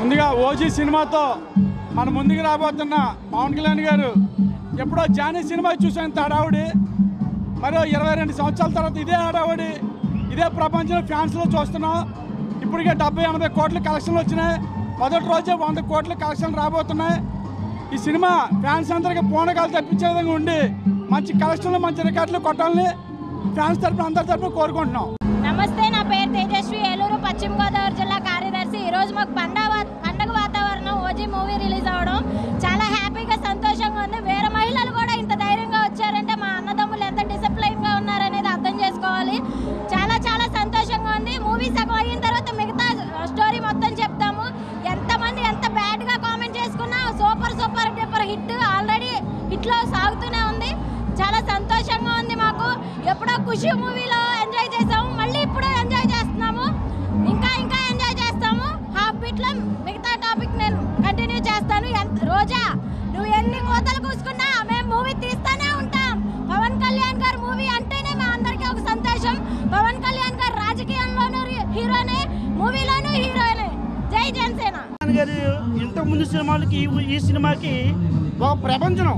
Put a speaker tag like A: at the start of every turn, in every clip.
A: ముందుగా ఓజీ సినిమాతో మన ముందుకు రాబోతున్న పవన్ కళ్యాణ్ గారు ఎప్పుడో జానీ సినిమా చూసేంత హడావుడి, మరో 22 సంవత్సరాల తర్వాత ఇదే హడావుడి, ఇదే ప్రపంచంలో ఫ్యాన్స్లో చూస్తున్నాం. ఇప్పటికే 70-80 కోట్ల కలెక్షన్లు వచ్చినాయి. మొదటి రోజే 100 కోట్ల కలెక్షన్లు రాబోతున్నాయి. ఈ సినిమా ఫ్యాన్స్ అందరికీ పూనకాలు తెప్పించే విధంగా ఉండి మంచి కలెక్షన్లు, మంచి రికార్డులు కొట్టాలని ఫ్యాన్స్ తరఫున అందరి తరఫున కోరుకుంటున్నాం.
B: నమస్తే, నా పేరు తేజస్వి, ఏలూరు పశ్చిమ గోదావరి జిల్లా కార్యదర్శి. ఈరోజు మాకు పండగ వాతావరణం, ఓజీ మూవీ రిలీజ్ అవ్వడం చాలా హ్యాపీగా, సంతోషంగా ఉంది. వేరే మహిళలు కూడా ఇంత ధైర్యంగా వచ్చారంటే మా అన్నదమ్ములు ఎంత డిసిప్లైన్గా ఉన్నారనేది అర్థం చేసుకోవాలి. చాలా చాలా సంతోషంగా ఉంది. మూవీ సగం అయిన తర్వాత మిగతా స్టోరీ మొత్తం చెప్తాము. ఎంతమంది ఎంత బ్యాడ్గా కామెంట్ చేసుకున్నా super super duper hit, already హిట్లో సాగుతూనే ఉంది. చాలా సంతోషంగా ఉంది మాకు. ఎప్పుడో ఖుషి మూవీలో ఎంజాయ్ చేసాము, మళ్ళీ ఇప్పుడు ఎంజాయ్ చేస్తున్నాము. ఇంకా ఇంకా ఎంజాయ్ చేస్తాము. హాఫ్ బీట్లో మిగతా టాపిక్ నేను కంటిన్యూ చేస్తాను. రోజా, నువ్వు ఎన్ని కోతలు కూసుకున్నా మేము మూవీ తీస్తానే ఉంటాం. పవన్ కళ్యాణ్ గారు మూవీ అంటేనే మా అందరికీ ఒక సంతోషం. పవన్ కళ్యాణ్ గారు రాజకీయంలోనూ హీరోనే, మూవీలోనూ హీరోనే. జై జనసేన.
C: ఇంతకుముందు సినిమాలకి ఈ సినిమాకి ఒక ప్రపంచం.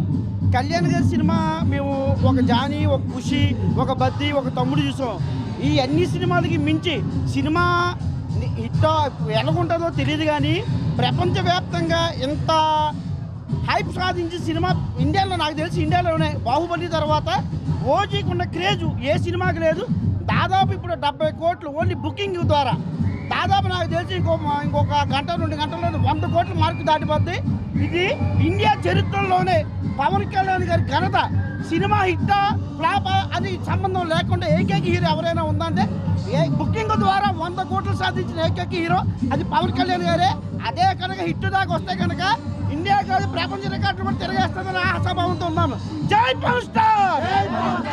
C: కళ్యాణ్ గారి సినిమా మేము ఒక జానీ, ఒక ఖుషి, ఒక బద్ది, ఒక తమ్ముడు చూసాం. ఈ అన్ని సినిమాలకి మించి సినిమా ఇట్టో ఎలాగుంటుందో తెలియదు, కానీ ప్రపంచవ్యాప్తంగా ఇంత హైప్ సాధించే సినిమా ఇండియాలో నాకు తెలిసి ఇండియాలోనే. బాహుబలి తర్వాత ఓజీకి ఉన్న క్రేజు ఏ సినిమాకి లేదు. దాదాపు ఇప్పుడు 70 కోట్లు ఓన్లీ బుకింగ్ ద్వారా. దాదాపు నాకు తెలిసి ఇంకొక గంట 2 గంటల్లో 100 కోట్ల మార్కు దాటిపోద్ది. ఇది ఇండియా చరిత్రలోనే పవన్ కళ్యాణ్ గారి ఘనత. సినిమా హిట్టా ఫ్లాపా అది సంబంధం లేకుండా ఏకైక హీరో ఎవరైనా ఉందంటే బుకింగ్ ద్వారా 100 కోట్లు సాధించిన ఏకైక హీరో అది పవన్ కళ్యాణ్ గారే. అదే కనుక హిట్ దాకా వస్తే కనుక ఇండియా కాదు ప్రపంచ రికార్డులు కూడా తిరగేస్తుందని ఆశాభావంతో ఉన్నాను. జై పవర్ స్టార్,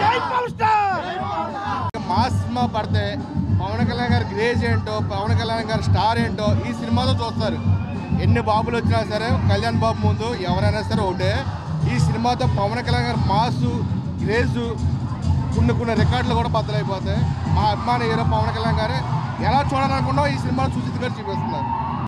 C: జై పవర్ స్టార్.
D: మాస్ సినిమా పడితే పవన్ కళ్యాణ్ గారి క్రేజ్ ఏంటో, పవన్ కళ్యాణ్ గారి స్టార్ ఏంటో ఈ సినిమాలో చూస్తారు. ఎన్ని బాబులు వచ్చినా సరే కళ్యాణ్ బాబు ముందు ఎవరైనా సరే ఒకటే. ఈ సినిమాతో పవన్ కళ్యాణ్ గారి మాసు, క్రేజు, కొన్ని రికార్డులు కూడా బద్దలైపోతాయి. మా అభిమాన హీరో పవన్ కళ్యాణ్ గారు ఎలా చూడాలనుకున్నా ఈ సినిమాలో సుజిత్ గారు చూపిస్తున్నారు.